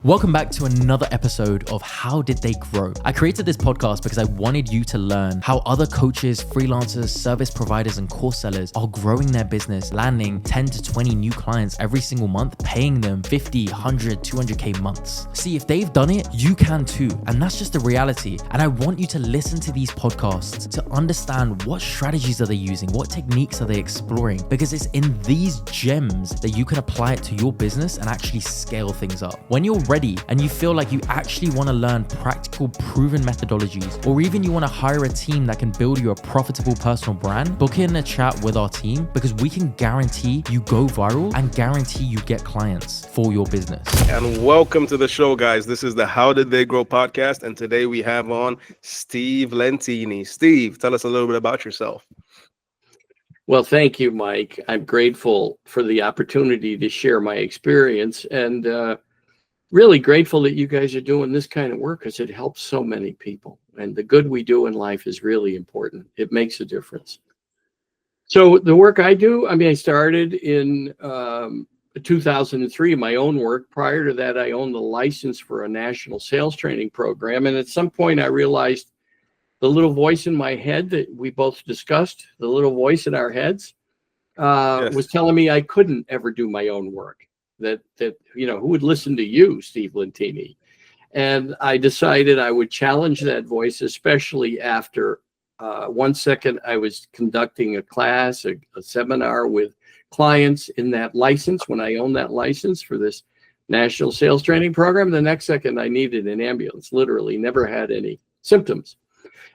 Welcome back to another episode of How Did They Grow? I created this podcast because I wanted you to learn how other coaches, freelancers, service providers, and course sellers are growing their business, landing 10 to 20 new clients every single month, paying them 50, 100, 200K months. See, if they've done it, you can too. And that's just the reality. And I want you to listen to these podcasts to understand what strategies are they using, what techniques are they exploring, because it's in these gems that you can apply it to your business and actually scale things up. When you're ready and you feel like you actually want to learn practical, proven methodologies, or even you want to hire a team that can build you a profitable personal brand, book in a chat with our team because we can guarantee you go viral and guarantee you get clients for your business. And welcome to the show, guys. This is the How Did They Grow podcast. And today we have on Steve Lentini. Steve, tell us a little bit about yourself. Well, thank you, Mike. I'm grateful for the opportunity to share my experience and really grateful that you guys are doing this kind of work because it helps so many people. And the good we do in life is really important. It makes a difference. So the work I do, I started in 2003, my own work. Prior to that, I owned the license for a national sales training program. And at some point, I realized the little voice in my head that we both discussed, the little voice in our heads, was telling me I couldn't ever do my own work. That who would listen to you, Steve Lentini? And I decided I would challenge that voice, especially after one second I was conducting a class, a seminar with clients in that license when I owned that license for this national sales training program. The next second I needed an ambulance, literally never had any symptoms.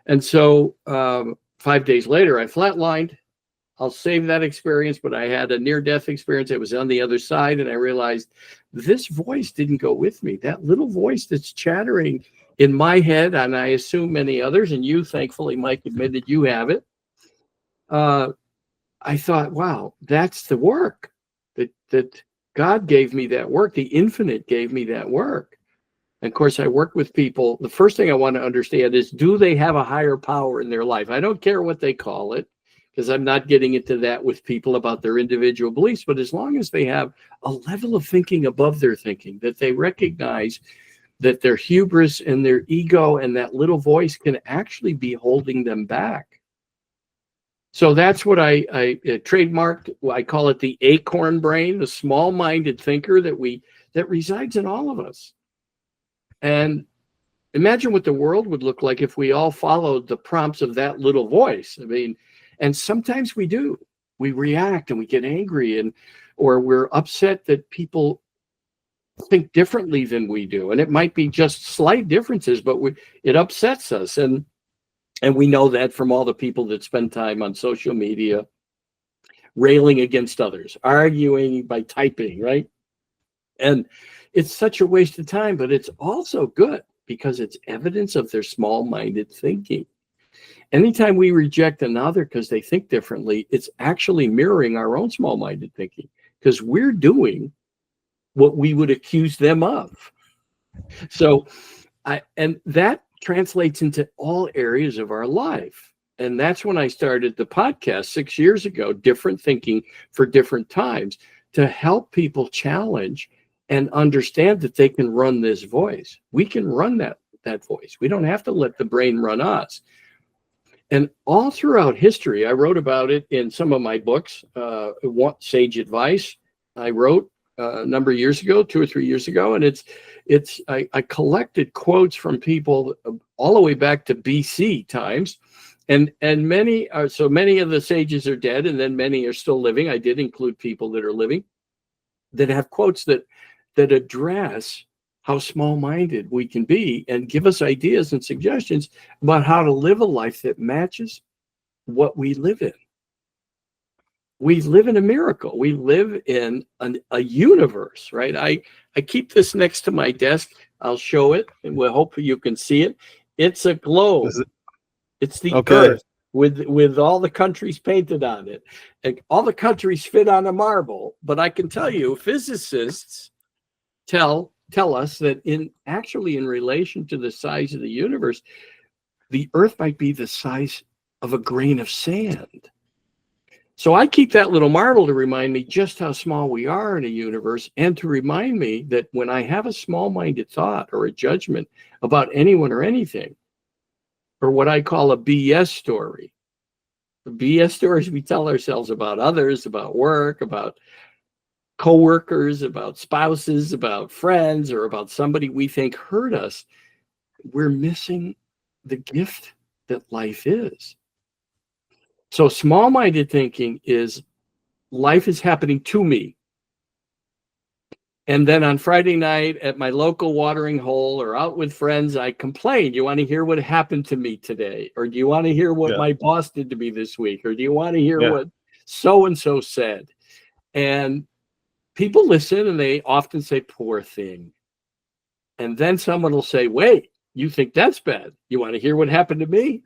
And so 5 days later, I flatlined. I'll save that experience, but I had a near-death experience. It was on the other side, and I realized this voice didn't go with me. That little voice that's chattering in my head, and I assume many others, and you, thankfully, Mike, admitted you have it. I thought, wow, that's the work that God gave me that work. The infinite gave me that work. And of course, I work with people. The first thing I want to understand is, do they have a higher power in their life? I don't care what they call it, because I'm not getting into that with people about their individual beliefs. But as long as they have a level of thinking above their thinking, that they recognize that their hubris and their ego and that little voice can actually be holding them back. So that's what I trademarked. I call it the acorn brain, the small-minded thinker that resides in all of us. And imagine what the world would look like if we all followed the prompts of that little voice. And sometimes we do. We react and we get angry or we're upset that people think differently than we do. And it might be just slight differences, but it upsets us. And we know that from all the people that spend time on social media railing against others, arguing by typing, right? And it's such a waste of time, but it's also good because it's evidence of their small-minded thinking. Anytime we reject another because they think differently, it's actually mirroring our own small-minded thinking because we're doing what we would accuse them of. So, and that translates into all areas of our life. And that's when I started the podcast 6 years ago, Different Thinking for Different Times, to help people challenge and understand that they can run this voice. We can run that voice. We don't have to let the brain run us. And all throughout history, I wrote about it in some of my books. Sage Advice I wrote a number of years ago, 2 or 3 years ago, and I collected quotes from people all the way back to BC times, and many of the sages are dead, and then many are still living. I did include people that are living that have quotes that address how small-minded we can be and give us ideas and suggestions about how to live a life that matches what we live in. We live in a miracle. We live in a universe, right? I keep this next to my desk. I'll show it, and we'll hope you can see it. It's a globe. It's the Earth with all the countries painted on it. And all the countries fit on a marble. But I can tell you, physicists tell us that in relation to the size of the universe, the Earth might be the size of a grain of sand. So I keep that little marble to remind me just how small we are in a universe, and to remind me that when I have a small-minded thought or a judgment about anyone or anything, or what I call a BS story, the BS stories we tell ourselves about others, about work, about coworkers, about spouses, about friends, or about somebody we think hurt us, we're missing the gift that life is. So small-minded thinking is life is happening to me. And then on Friday night at my local watering hole or out with friends, I complain. You want to hear what happened to me today? Or do you want to hear what my boss did to me this week? Or do you want to hear what so-and-so said? And people listen, and they often say, poor thing. And then someone will say, wait, you think that's bad? You want to hear what happened to me?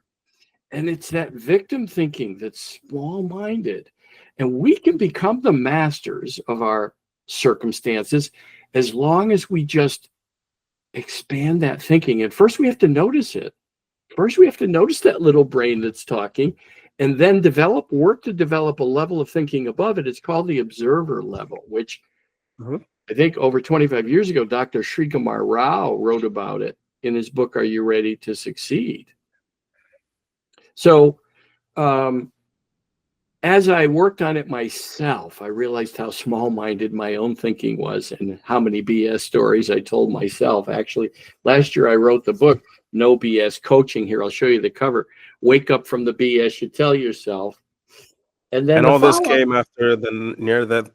And it's that victim thinking that's small-minded. And we can become the masters of our circumstances as long as we just expand that thinking. And first we have to notice it. First we have to notice that little brain that's talking, and then work to develop a level of thinking above it. It's called the observer level, which I think over 25 years ago, Dr. Srikumar Rao wrote about it in his book, Are You Ready to Succeed? So as I worked on it myself, I realized how small-minded my own thinking was and how many BS stories I told myself. Actually, last year I wrote the book, No BS Coaching. Here, I'll show you the cover. Wake up from the BS you tell yourself. And then all this came after the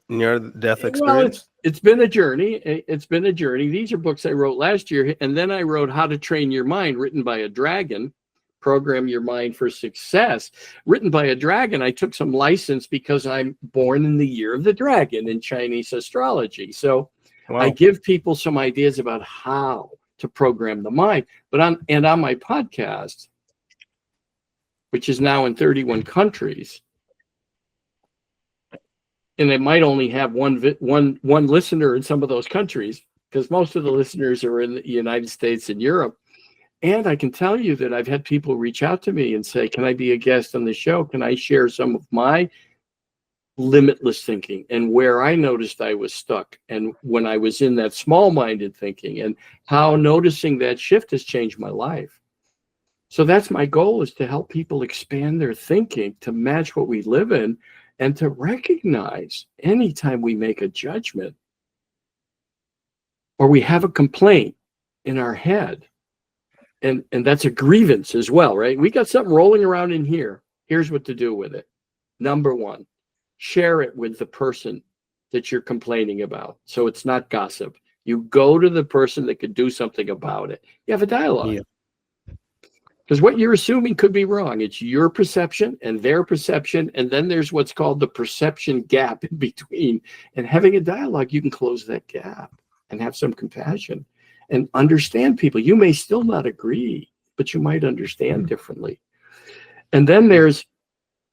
near-death experience? Well, it's been a journey. It's been a journey. These are books I wrote last year. And then I wrote How to Train Your Mind, written by a dragon. Program Your Mind for Success, written by a dragon. I took some license because I'm born in the year of the dragon in Chinese astrology. So I give people some ideas about how to program the mind. But on my podcast, which is now in 31 countries, and it might only have one listener in some of those countries, because most of the listeners are in the United States and Europe. And I can tell you that I've had people reach out to me and say, can I be a guest on the show? Can I share some of my limitless thinking and where I noticed I was stuck, and when I was in that small-minded thinking, and how noticing that shift has changed my life? So that's my goal, is to help people expand their thinking to match what we live in, and to recognize anytime we make a judgment or we have a complaint in our head, and that's a grievance as well, right? We got something rolling around in here. Here's what to do with it. Number one, share it with the person that you're complaining about. So it's not gossip. You go to the person that could do something about it. You have a dialogue. Because what you're assuming could be wrong. It's your perception and their perception. And then there's what's called the perception gap in between. And having a dialogue, you can close that gap and have some compassion and understand people. You may still not agree, but you might understand differently. And then there's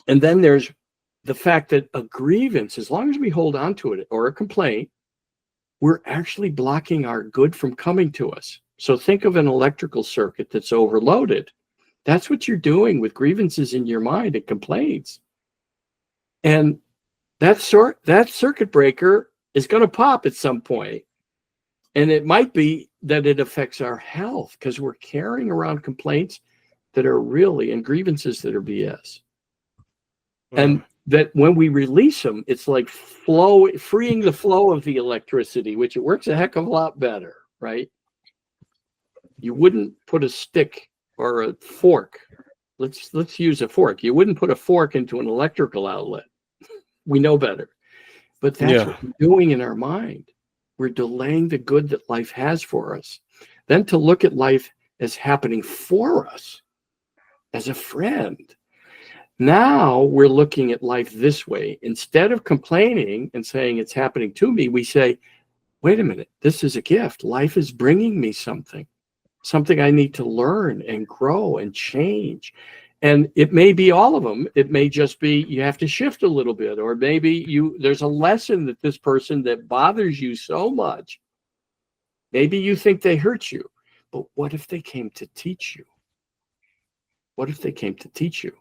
the fact that a grievance, as long as we hold on to it, or a complaint, we're actually blocking our good from coming to us. So think of an electrical circuit that's overloaded. That's what you're doing with grievances in your mind and complaints. And that circuit breaker is going to pop at some point. And it might be that it affects our health because we're carrying around complaints that are really, and grievances that are BS. And that when we release them, it's like freeing the flow of the electricity, which it works a heck of a lot better, right? You wouldn't put a stick or a fork. Let's use a fork. You wouldn't put a fork into an electrical outlet. We know better. But that's what we're doing in our mind. We're delaying the good that life has for us. Then to look at life as happening for us, as a friend. Now we're looking at life this way. Instead of complaining and saying it's happening to me, we say, wait a minute, this is a gift. Life is bringing me something I need to learn and grow and change. And it may be all of them. It may just be you have to shift a little bit, or maybe there's a lesson that this person that bothers you so much, maybe you think they hurt you, but what if they came to teach you? What if they came to teach you?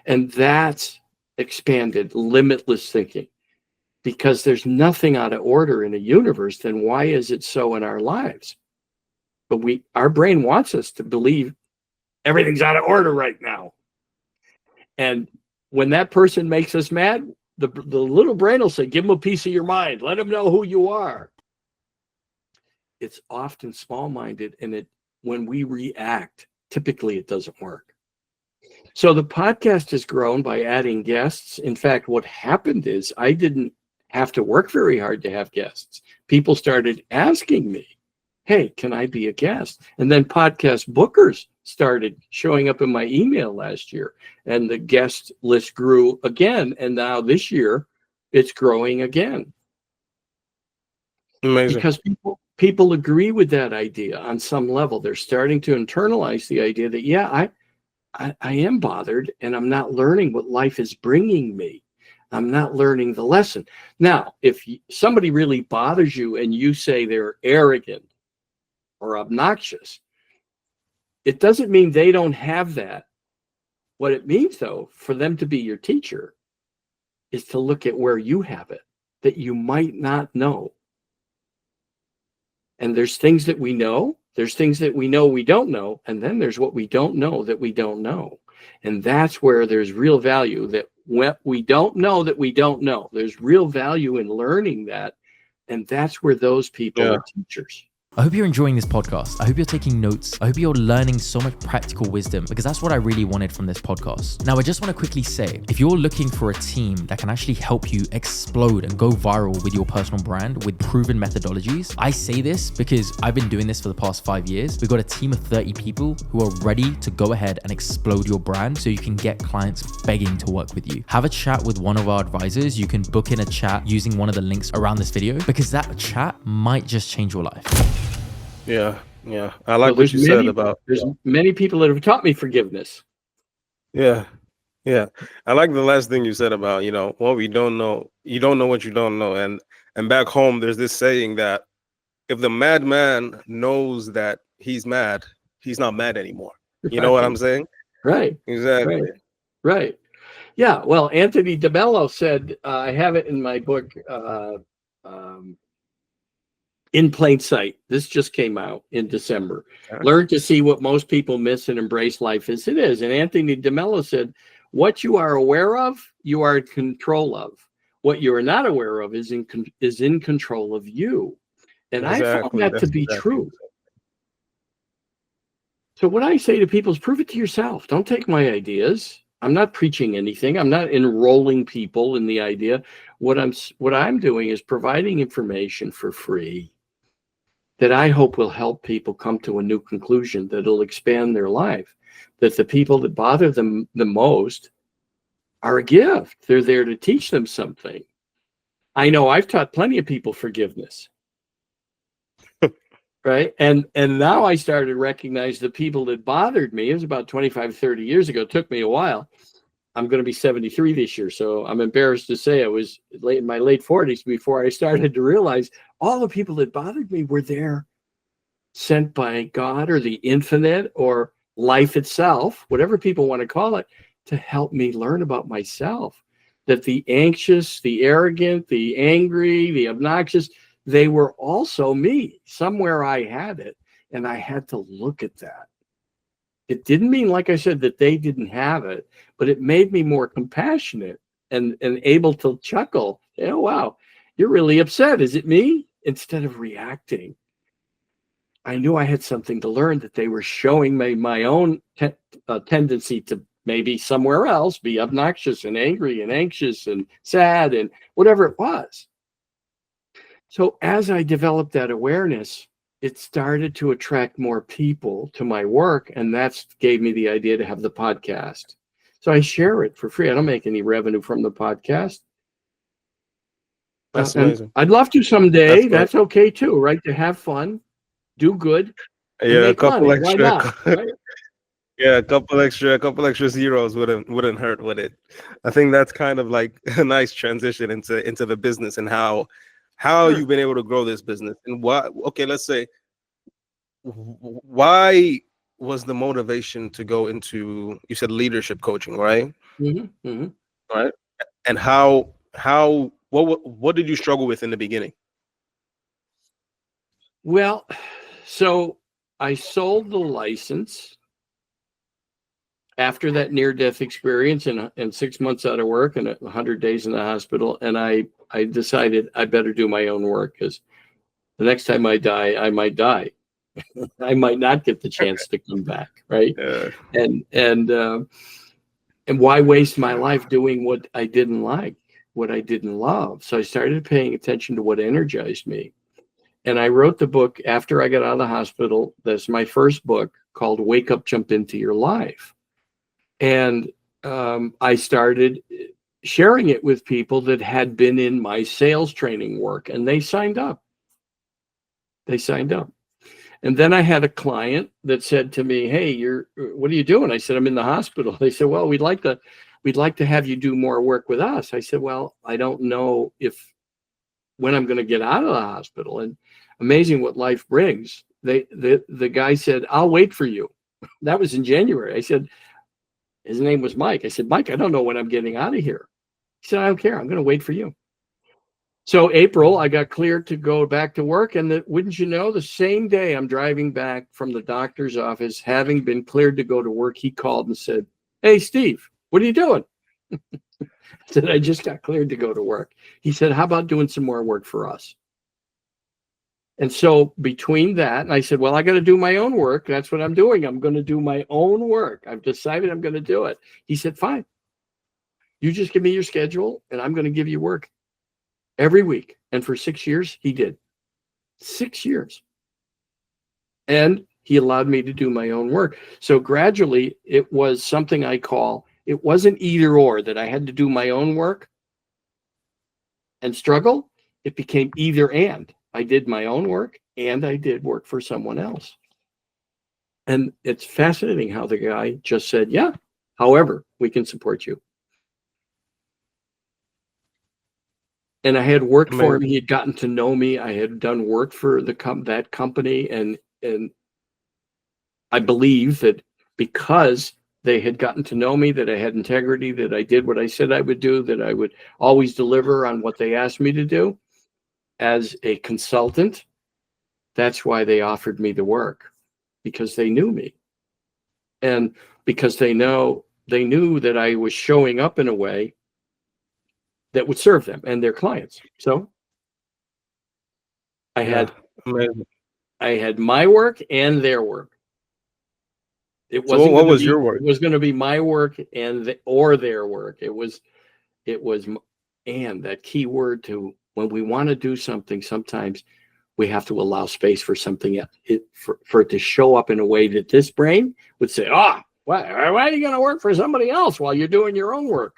And that's expanded, limitless thinking. Because there's nothing out of order in a universe, then why is it so in our lives? But our brain wants us to believe everything's out of order right now. And when that person makes us mad, the little brain will say, give them a piece of your mind. Let them know who you are. It's often small-minded, and when we react, typically it doesn't work. So the podcast has grown by adding guests. In fact, what happened is I didn't have to work very hard to have guests. People started asking me, hey, can I be a guest? And then podcast bookers started showing up in my email last year, and the guest list grew again. And now this year it's growing again. Amazing. Because people agree with that idea on some level. They're starting to internalize the idea that, yeah, I am bothered, and I'm not learning what life is bringing me. I'm not learning the lesson. Now, if somebody really bothers you and you say they're arrogant or obnoxious, it doesn't mean they don't have that. What it means, though, for them to be your teacher is to look at where you have it that you might not know. And there's things that we know, there's things that we know we don't know, and then there's what we don't know that we don't know. And that's where there's real value, that what we don't know that we don't know. There's real value in learning that. And that's where those people are teachers. I hope you're enjoying this podcast. I hope you're taking notes. I hope you're learning so much practical wisdom, because that's what I really wanted from this podcast. Now, I just want to quickly say, if you're looking for a team that can actually help you explode and go viral with your personal brand with proven methodologies, I say this because I've been doing this for the past 5 years. We've got a team of 30 people who are ready to go ahead and explode your brand so you can get clients begging to work with you. Have a chat with one of our advisors. You can book in a chat using one of the links around this video, because that chat might just change your life. Yeah. I like what you said about. There's many people that have taught me forgiveness. Yeah. I like the last thing you said about, what we don't know. You don't know what you don't know. And back home, there's this saying that if the madman knows that he's mad, he's not mad anymore. You know what I'm saying? Right. Exactly. Right. Yeah. Well, Anthony DeMello said, I have it in my book, In Plain Sight. This just came out in December. Okay. Learn to see what most people miss and embrace life as it is. And Anthony DeMello said, what you are aware of, you are in control of. What you are not aware of is in control of you. And I found that to be true. So what I say to people is, prove it to yourself. Don't take my ideas. I'm not preaching anything. I'm not enrolling people in the idea. What I'm doing is providing information for free that I hope will help people come to a new conclusion that'll expand their life. That the people that bother them the most are a gift. They're there to teach them something. I know I've taught plenty of people forgiveness. Right. And now I started to recognize the people that bothered me. It was about 25, 30 years ago. It took me a while. I'm going to be 73 this year. So I'm embarrassed to say I was in my late 40s before I started to realize all the people that bothered me were there, sent by God or the infinite or life itself, whatever people want to call it, to help me learn about myself. That the anxious, the arrogant, the angry, the obnoxious, they were also me. Somewhere I had it, and I had to look at that. It didn't mean, like I said, that they didn't have it, but it made me more compassionate and able to chuckle. Oh, wow, you're really upset. Is it me? Instead of reacting. I knew I had something to learn, that they were showing me my own tendency to maybe somewhere else be obnoxious and angry and anxious and sad and whatever it was. So as I developed that awareness, it started to attract more people to my work, and that's gave me the idea to have the podcast. So I share it for free. I don't make any revenue from the podcast. That's amazing. I'd love to someday. That's okay too, right? To have fun, do good. Yeah, a couple money. extra. Why not, right? Yeah, a couple extra zeros wouldn't hurt with it. I think that's kind of like a nice transition into the business and how Sure. you've been able to grow this business, and why. Okay, let's say, why was the motivation to go into, you said leadership coaching, right? Mm-hmm, mm-hmm. Right. and what did you struggle with in the beginning? Well, so I sold the license after that near-death experience and 6 months out of work and 100 days in the hospital. And I decided I better do my own work, because the next time I die, I might die. I might not get the chance to come back, right? And why waste my life doing what I didn't like, what I didn't love? So I started paying attention to what energized me. And I wrote the book after I got out of the hospital. That's my first book, called Wake Up, Jump Into Your Life. And I started sharing it with people that had been in my sales training work, and they signed up. And then I had a client that said to me, "Hey, what are you doing?" I said, "I'm in the hospital." They said, "Well, we'd like to have you do more work with us." I said, "Well, I don't know when I'm going to get out of the hospital." And amazing what life brings. The guy said, "I'll wait for you." That was in January. I said, his name was Mike. I said, "Mike, I don't know when I'm getting out of here." He said, "I don't care. I'm going to wait for you." So April, I got cleared to go back to work. And wouldn't you know, the same day I'm driving back from the doctor's office, having been cleared to go to work, he called and said, "Hey, Steve, what are you doing?" I said, "I just got cleared to go to work." He said, "How about doing some more work for us?" And so between that, and I said, "Well, I got to do my own work. That's what I'm doing. I'm going to do my own work. I've decided I'm going to do it." He said, "Fine. You just give me your schedule and I'm going to give you work every week." And for 6 years, he did. 6 years. And he allowed me to do my own work. So gradually, it was something it wasn't either or, that I had to do my own work and struggle. It became either and. I did my own work and I did work for someone else. And it's fascinating how the guy just said, "Yeah, however, we can support you." And I had worked for him. He had gotten to know me. I had done work for that company. And I believe that because they had gotten to know me, that I had integrity, that I did what I said I would do, that I would always deliver on what they asked me to do as a consultant. That's why they offered me the work, because they knew me. And because they knew that I was showing up in a way that would serve them and their clients. So I had my work and their work. It wasn't. So what was your work? It was going to be my work or their work. It was, and that key word to, when we want to do something, sometimes we have to allow space for something for it to show up in a way that this brain would say, why are you going to work for somebody else while you're doing your own work?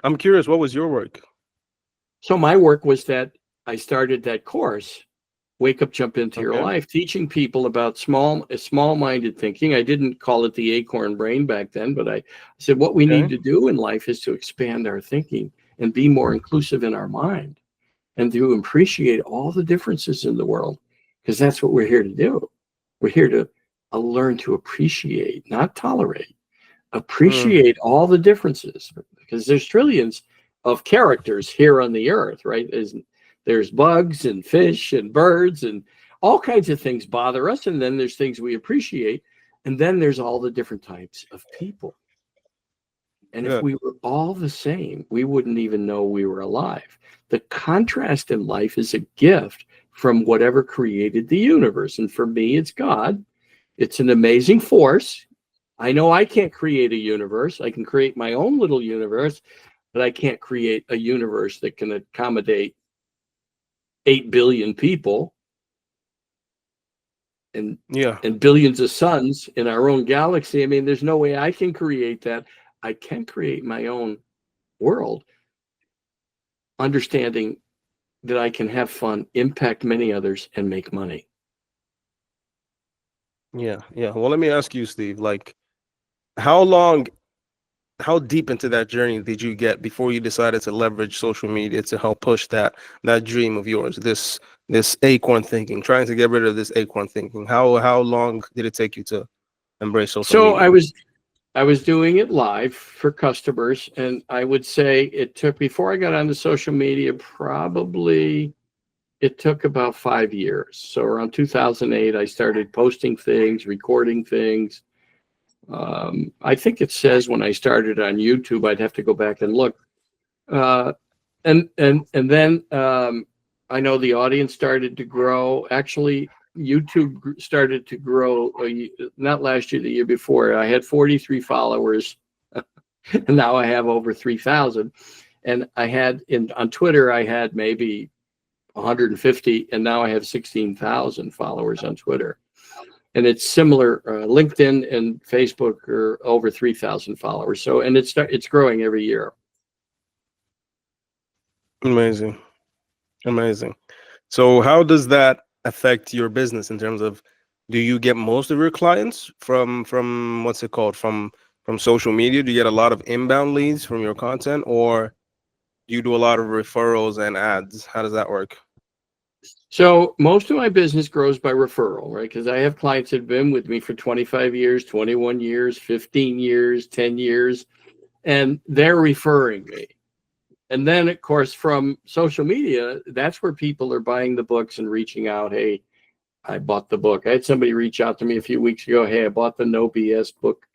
I'm curious, what was your work? So my work was that I started that course, Wake Up, Jump Into Your Life, teaching people about small-minded thinking. I didn't call it the acorn brain back then, but I said what we need to do in life is to expand our thinking and be more inclusive in our mind, and to appreciate all the differences in the world, because that's what we're here to do. We're here to learn to appreciate, not tolerate. Appreciate all the differences, because there's trillions of characters here on the earth, right? There's bugs and fish and birds and all kinds of things bother us. And then there's things we appreciate. And then there's all the different types of people. And if we were all the same, we wouldn't even know we were alive. The contrast in life is a gift from whatever created the universe. And for me, it's God. It's an amazing force. I know I can't create a universe. I can create my own little universe, but I can't create a universe that can accommodate 8 billion people and billions of suns in our own galaxy. I mean, there's no way I can create that. I can create my own world, understanding that I can have fun, impact many others, and make money. Yeah. Well, let me ask you, Steve, like, how deep into that journey did you get before you decided to leverage social media to help push that dream of yours, this acorn thinking, trying to get rid of this acorn thinking? How long did it take you to embrace social media? So I was doing it live for customers, and I would say it took, before I got onto social media, probably it took about 5 years. So around 2008, I started posting things, recording things. I think it says when I started on YouTube, I'd have to go back and look. And then I know the audience started to grow. Actually, YouTube started to grow not last year, the year before. I had 43 followers, and now I have over 3,000. And I had on Twitter, I had maybe 150, and now I have 16,000 followers on Twitter. And it's similar. LinkedIn and Facebook are over 3,000 followers. So, and it's growing every year. Amazing. So how does that affect your business in terms of, do you get most of your clients from what's it called, from social media? Do you get a lot of inbound leads from your content, or do you do a lot of referrals and ads? How does that work? So most of my business grows by referral, right? Because I have clients that have been with me for 25 years, 21 years, 15 years, 10 years, and they're referring me. And then, of course, from social media, that's where people are buying the books and reaching out. Hey, I bought the book. I had somebody reach out to me a few weeks ago. Hey, I bought the No BS book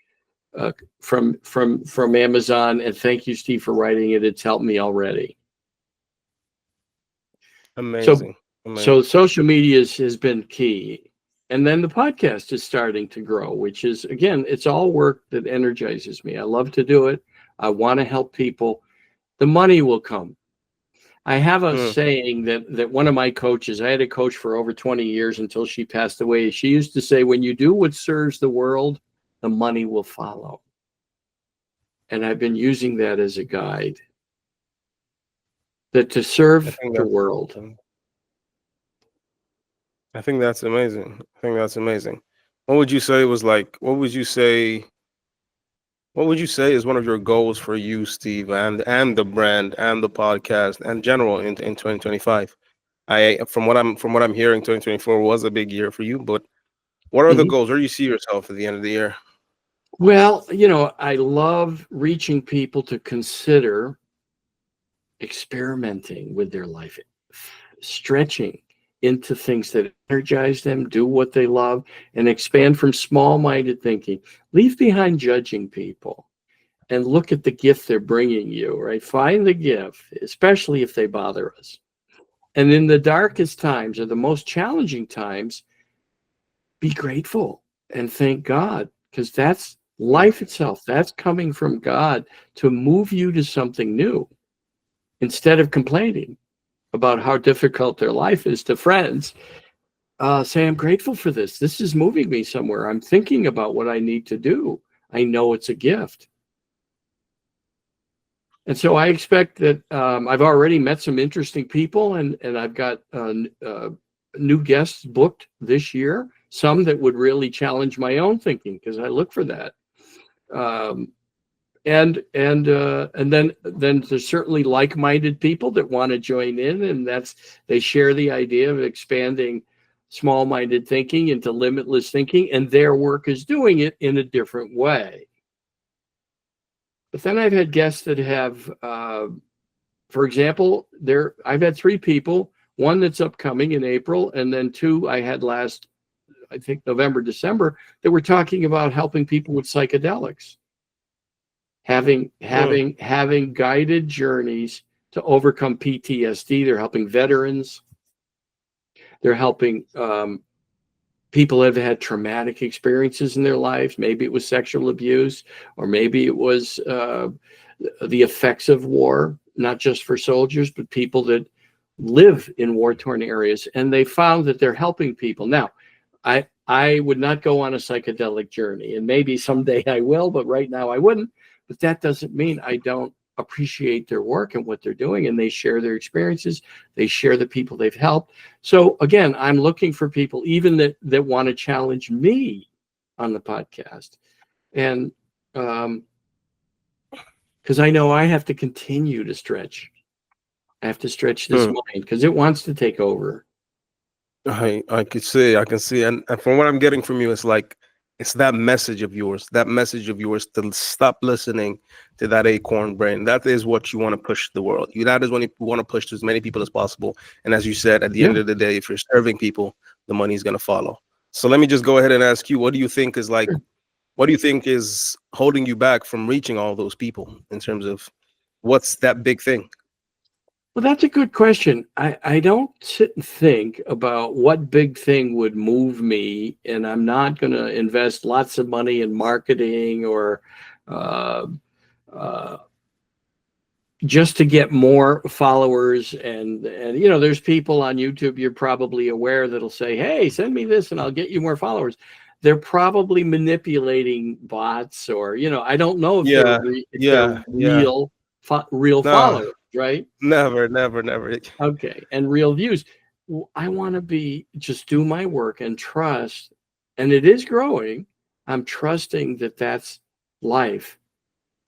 from Amazon, and thank you, Steve, for writing it. It's helped me already. Amazing. So social media has been key. And then the podcast is starting to grow, which is, again, it's all work that energizes me. I love to do it. I want to help people. The money will come. I have a saying that one of my coaches, I had a coach for over 20 years until she passed away. She used to say, when you do what serves the world, the money will follow. And I've been using that as a guide. That to serve the world. I think that's amazing. What would you say is one of your goals for you, Steve, and the brand and the podcast and general in 2025? From what I'm hearing, 2024 was a big year for you, but what are the goals? Where do you see yourself at the end of the year? Well, I love reaching people to consider experimenting with their life, stretching into things that energize them, do what they love, and expand from small-minded thinking. Leave behind judging people and look at the gift they're bringing you, right? Find the gift, especially if they bother us. And in the darkest times, or the most challenging times, be grateful and thank God, because that's life itself. That's coming from God to move you to something new. Instead of complaining about how difficult their life is to friends, say, I'm grateful for this. This is moving me somewhere. I'm thinking about what I need to do. I know it's a gift. And so I expect that I've already met some interesting people, and I've got new guests booked this year, some that would really challenge my own thinking, because I look for that. And then there's certainly like-minded people that want to join in, and they share the idea of expanding small-minded thinking into limitless thinking, and their work is doing it in a different way. But then I've had guests that have, for example, I've had 3 people, one that's upcoming in April, and then 2 I had last, I think, November, December, that were talking about helping people with psychedelics. Having guided journeys to overcome PTSD. They're helping veterans. They're helping people who have had traumatic experiences in their lives. Maybe it was sexual abuse, or maybe it was the effects of war, not just for soldiers, but people that live in war-torn areas. And they found that they're helping people. Now, I would not go on a psychedelic journey, and maybe someday I will, but right now I wouldn't. But that doesn't mean I don't appreciate their work and what they're doing, and they share their experiences. They share the people they've helped. So again, I'm looking for people even that want to challenge me on the podcast. And because I know I have to continue to stretch. I have to stretch this mind because it wants to take over. I can see. And from what I'm getting from you, it's like It's that message of yours, to stop listening to that acorn brain. That is what you want to push the world. That is what you want to push to as many people as possible. And as you said, at the end of the day, if you're serving people, the money is going to follow. So let me just go ahead and ask you, what do you think is holding you back from reaching all those people in terms of what's that big thing? Well, that's a good question. I don't sit and think about what big thing would move me, and I'm not going to invest lots of money in marketing or just to get more followers. And there's people on YouTube you're probably aware that'll say, "Hey, send me this and I'll get you more followers." They're probably manipulating bots, or I don't know if they're real followers. Right? Never. Okay. And real views. I want to just do my work and trust, and it is growing. I'm trusting that that's life,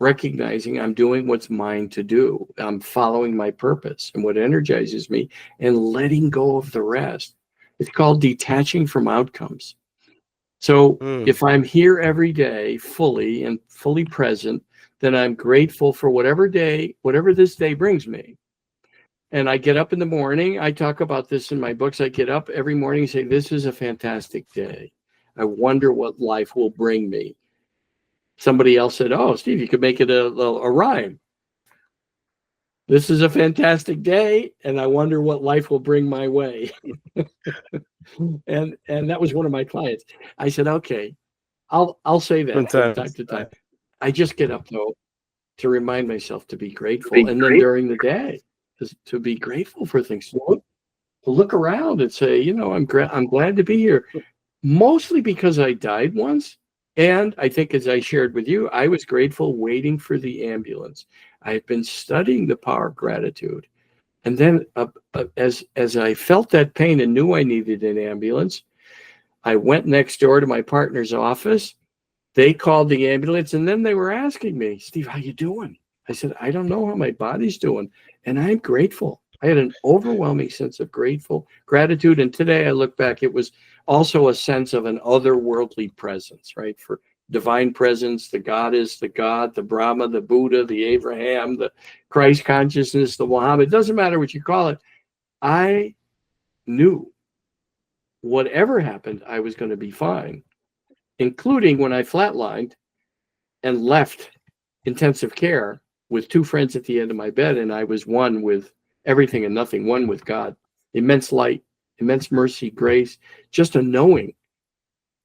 recognizing I'm doing what's mine to do. I'm following my purpose and what energizes me and letting go of the rest. It's called detaching from outcomes. So if I'm here every day fully present, then I'm grateful for whatever this day brings me. And I get up in the morning. I talk about this in my books. I get up every morning and say, this is a fantastic day. I wonder what life will bring me. Somebody else said, oh, Steve, you could make it a rhyme. This is a fantastic day, and I wonder what life will bring my way. and that was one of my clients. I said, okay, I'll say that from time to time. I just get up, though, to remind myself to be grateful. And then during the day, to be grateful for things. To look around and say, I'm glad to be here. Mostly because I died once. And I think, as I shared with you, I was grateful waiting for the ambulance. I had been studying the power of gratitude. And then as I felt that pain and knew I needed an ambulance, I went next door to my partner's office. They called the ambulance, and then they were asking me, Steve, how you doing? I said, I don't know how my body's doing, and I'm grateful. I had an overwhelming sense of gratitude, and today I look back, it was also a sense of an otherworldly presence, right? For divine presence, the goddess, the God, the Brahma, the Buddha, the Abraham, the Christ consciousness, the Muhammad, it doesn't matter what you call it. I knew whatever happened, I was going to be fine. Including when I flatlined and left intensive care with two friends at the end of my bed, and I was one with everything and nothing, one with God. Immense light, immense mercy, grace, just a knowing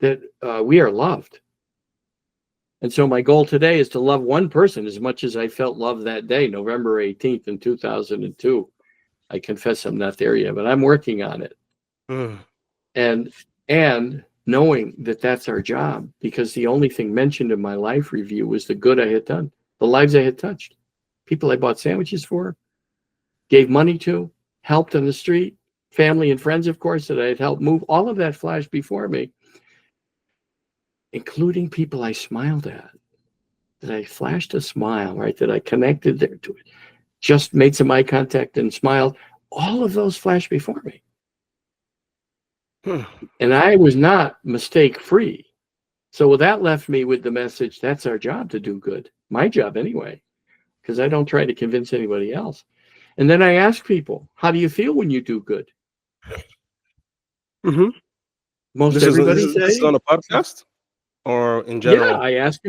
that we are loved. And so my goal today is to love one person as much as I felt love that day, November 18th in 2002. I confess I'm not there yet, but I'm working on it. And knowing that that's our job, because the only thing mentioned in my life review was the good I had done, the lives I had touched, people I bought sandwiches for, gave money to, helped on the street, family and friends, of course, that I had helped move. All of that flashed before me, including people I smiled at, that I flashed a smile, right, that I connected there to it, just made some eye contact and smiled. All of those flashed before me. And I was not mistake-free. So that left me with the message, that's our job, to do good. My job anyway, because I don't try to convince anybody else. And then I ask people, how do you feel when you do good? Most everybody says. This is on a podcast? Or in general? Yeah, I ask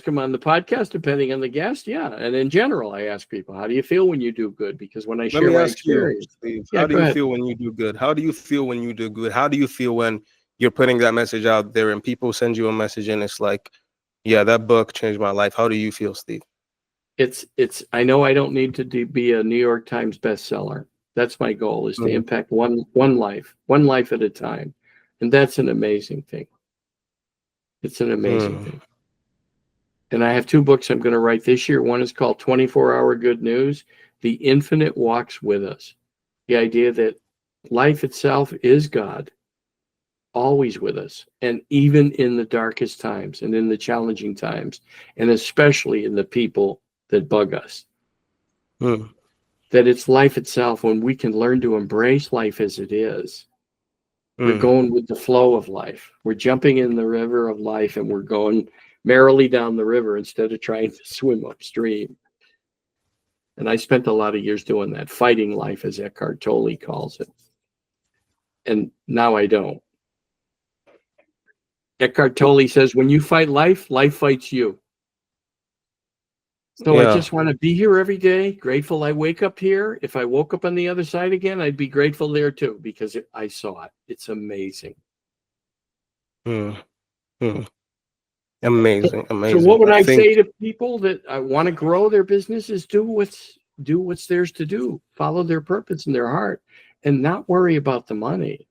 them on the podcast, depending on the guest. Yeah. And in general, I ask people, how do you feel when you do good? Because when I share my experience. How do you feel when you do good? How do you feel when you do good? How do you feel when you're putting that message out there and people send you a message and it's like, yeah, that book changed my life. How do you feel, Steve? I know I don't need to be a New York Times bestseller. That's my goal, is to impact one life at a time. And that's an amazing thing. It's an amazing thing. And I have two books I'm going to write this year. One is called 24-Hour Good News. The Infinite Walks With Us. The idea that life itself is God, always with us. And even in the darkest times and in the challenging times, and especially in the people that bug us. That it's life itself, when we can learn to embrace life as it is, We're going with the flow of life. We're jumping in the river of life, and we're going merrily down the river instead of trying to swim upstream. And I spent a lot of years doing that, fighting life, as Eckhart Tolle calls it. And now I don't. Eckhart Tolle says, when you fight life, life fights you. So I just want to be here every day, grateful I wake up here. If I woke up on the other side again, I'd be grateful there too, because I saw it. It's amazing. Amazing, amazing. So what would I say to people that want to grow their businesses? Do what's theirs to do. Follow their purpose in their heart, and not worry about the money.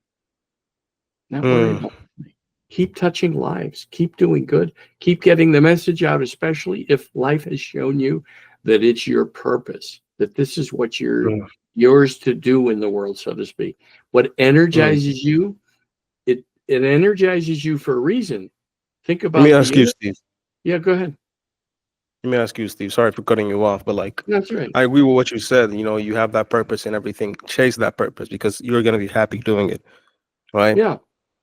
Not worry about money. Keep touching lives. Keep doing good. Keep getting the message out, especially if life has shown you that it's your purpose, that this is what you're yours to do in the world, so to speak. What energizes you, it energizes you for a reason. Think about. Let me ask you, Steve. Yeah, go ahead. Let me ask you, Steve. Sorry for cutting you off, but like, that's right. I agree with what you said. You know, you have that purpose and everything. Chase that purpose because you're going to be happy doing it, right? Yeah.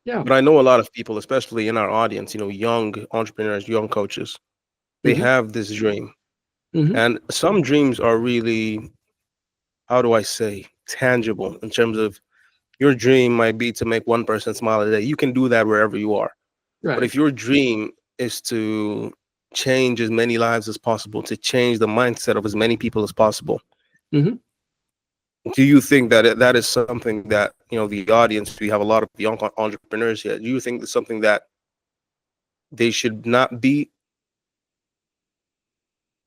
Yeah. But I know a lot of people, especially in our audience, you know, young entrepreneurs, young coaches, they have this dream. And some dreams are really, how do I say, tangible in terms of your dream might be to make one person smile a day. You can do that wherever you are. Right. But if your dream is to change as many lives as possible, to change the mindset of as many people as possible, do you think that that is something that, you know, the audience, we have a lot of young entrepreneurs here, do you think it's something that they should not be,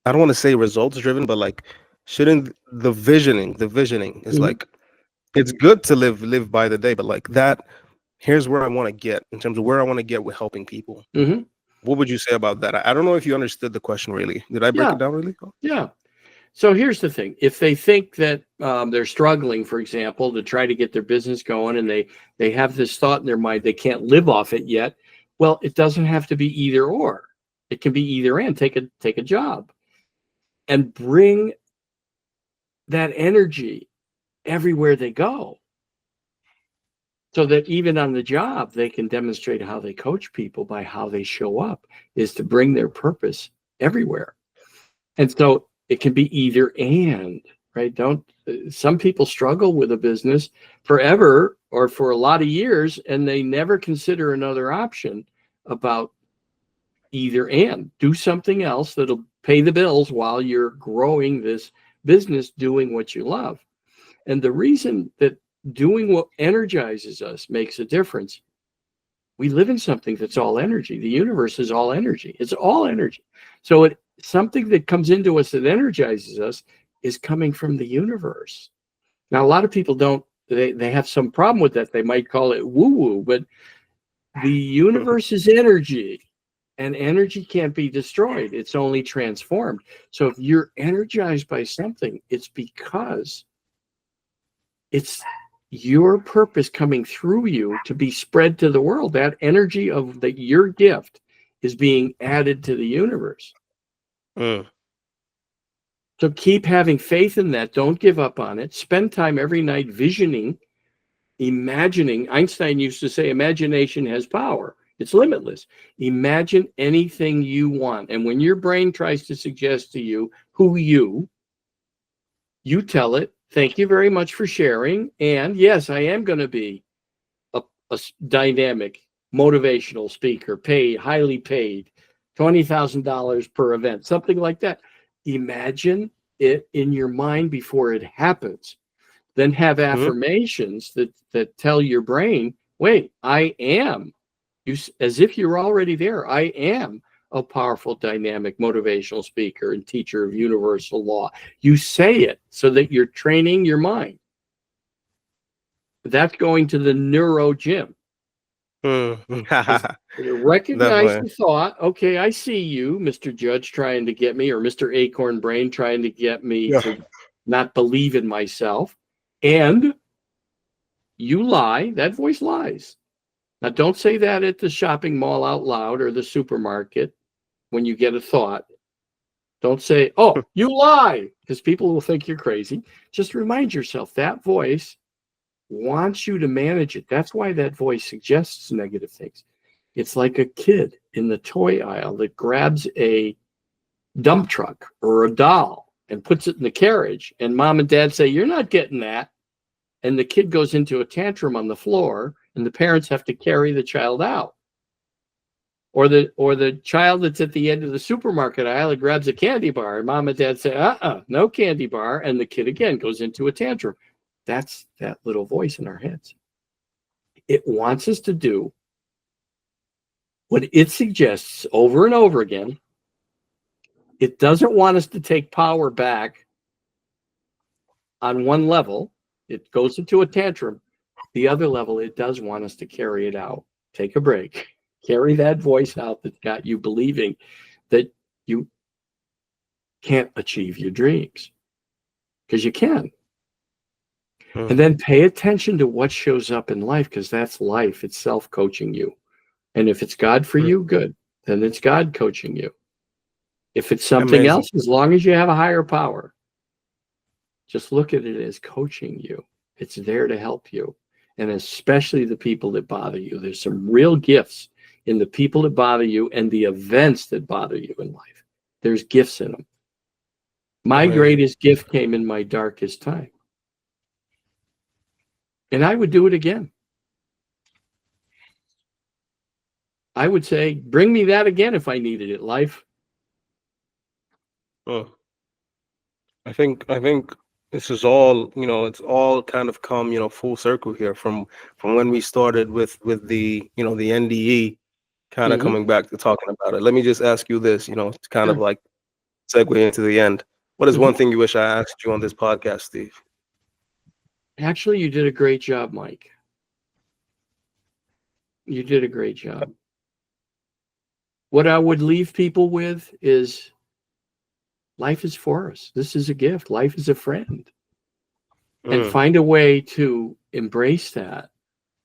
I don't want to say results driven, but like, shouldn't the visioning is like, it's good to live by the day, but like that, here's where I want to get in terms of where I want to get with helping people. What would you say about that? I don't know if you understood the question really. Did I break it down really? Yeah. So here's the thing. If they think that they're struggling, for example, to try to get their business going, and they have this thought in their mind, they can't live off it yet. Well, it doesn't have to be either or. It can be either and. Take a job and bring that energy everywhere they go, so that even on the job, they can demonstrate how they coach people by how they show up, is to bring their purpose everywhere. And so it can be either and, right? Some people struggle with a business forever or for a lot of years, and they never consider another option about either and. Do something else that'll pay the bills while you're growing this business, doing what you love. And the reason that doing what energizes us makes a difference, we live in something that's all energy. The universe is all energy. It's all energy. So something that comes into us that energizes us is coming from the universe. Now, a lot of people they have some problem with that. They might call it woo-woo, but the universe is energy, and energy can't be destroyed. It's only transformed. So if you're energized by something, it's because it's your purpose coming through you to be spread to the world. That energy of your gift is being added to the universe. So keep having faith in that. Don't give up on it. Spend time every night visioning, imagining. Einstein used to say, imagination has power. It's limitless. Imagine anything you want. And when your brain tries to suggest to you who you tell it, thank you very much for sharing. And yes, I am going to be a dynamic, motivational speaker, highly paid, $20,000 per event, something like that. Imagine it in your mind before it happens. Then have affirmations that tell your brain, wait, I am. As if you're already there. I am a powerful, dynamic, motivational speaker and teacher of universal law. You say it so that you're training your mind. That's going to the neuro gym. Recognize the thought. Okay, I see you, Mr. Judge, trying to get me, or Mr. Acorn Brain trying to get me to not believe in myself. And you lie. That voice lies. Now, don't say that at the shopping mall out loud or the supermarket when you get a thought. Don't say, oh, you lie, because people will think you're crazy. Just remind yourself that voice wants you to manage it. That's why that voice suggests negative things. It's like a kid in the toy aisle that grabs a dump truck or a doll and puts it in the carriage, and mom and dad say, "You're not getting that." And the kid goes into a tantrum on the floor, and the parents have to carry the child out. Or the child that's at the end of the supermarket aisle that grabs a candy bar, and mom and dad say, no candy bar, and the kid again goes into a tantrum. That's that little voice in our heads. It wants us to do what it suggests over and over again. It doesn't want us to take power back on one level. It goes into a tantrum. The other level, it does want us to carry it out. Take a break. Carry that voice out that's got you believing that you can't achieve your dreams, because you can. And then pay attention to what shows up in life, because that's life itself coaching you. And if it's God for you, good. Then it's God coaching you. If it's something else, as long as you have a higher power, just look at it as coaching you. It's there to help you. And especially the people that bother you. There's some real gifts in the people that bother you and the events that bother you in life. There's gifts in them. My greatest gift came in my darkest time. And I would do it again. I would say, bring me that again if I needed it, life. Oh, I think this is all, it's all kind of come, full circle here from when we started with the, the NDE kind of coming back to talking about it. Let me just ask you this, it's kind of like segue into the end. What is one thing you wish I asked you on this podcast, Steve? Actually, you did a great job, Mike. You did a great job. What I would leave people with is life is for us. This is a gift. Life is a friend. And find a way to embrace that,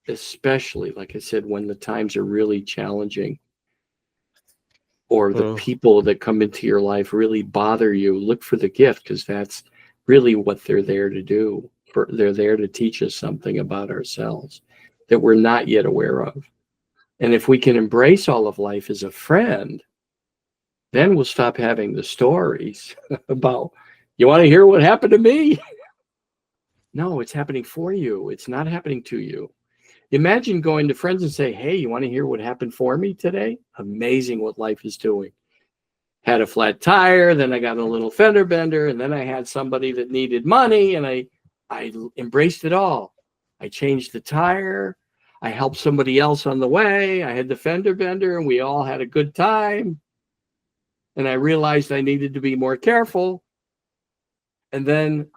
especially, like I said, when the times are really challenging or the people that come into your life really bother you. Look for the gift, because that's really what they're there to do. They're there to teach us something about ourselves that we're not yet aware of. And if we can embrace all of life as a friend, then we'll stop having the stories about, you want to hear what happened to me? No, it's happening for you. It's not happening to you. Imagine going to friends and say, hey, you want to hear what happened for me today? Amazing what life is doing. Had a flat tire, then I got a little fender bender, and then I had somebody that needed money, and I embraced it all. I changed the tire. I helped somebody else on the way. I had the fender bender, and we all had a good time. And I realized I needed to be more careful. And then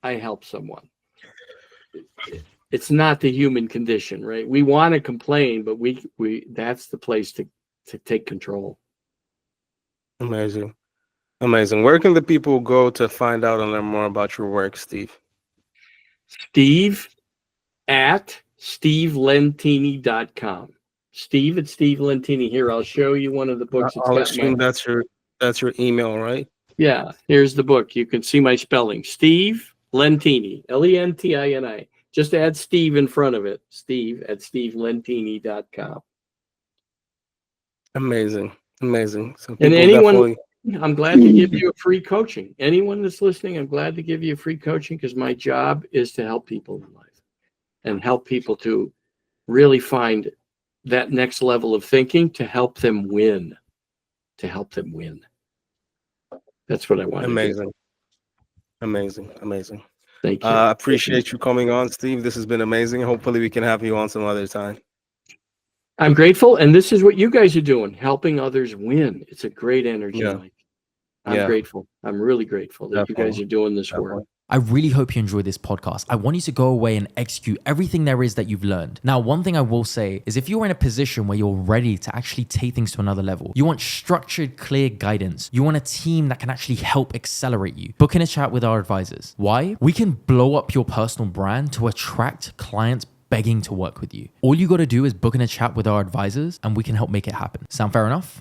I helped someone. It's not the human condition, right? We want to complain, but we that's the place to take control. Amazing. Where can the people go to find out and learn more about your work, Steve? Steve at stevelentini.com. Steve at Steve Lentini. Here, I'll show you one of the books. I'll assume that's your email, right? Yeah, here's the book. You can see my spelling. Steve Lentini, Lentini. Just add Steve in front of it. Steve at stevelentini.com. Amazing. So and anyone, I'm glad to give you a free coaching. Anyone that's listening, I'm glad to give you a free coaching, because my job is to help people in life and help people to really find that next level of thinking to help them win. That's what I want. Amazing. Thank you. I appreciate you coming on, Steve. This has been amazing. Hopefully we can have you on some other time. I'm grateful. And this is what you guys are doing, helping others win. It's a great energy. Mike. I'm grateful. I'm really grateful that you guys are doing this work. I really hope you enjoyed this podcast. I want you to go away and execute everything there is that you've learned. Now, one thing I will say is if you're in a position where you're ready to actually take things to another level, you want structured, clear guidance, you want a team that can actually help accelerate you, book in a chat with our advisors. Why? We can blow up your personal brand to attract clients begging to work with you. All you got to do is book in a chat with our advisors and we can help make it happen. Sound fair enough?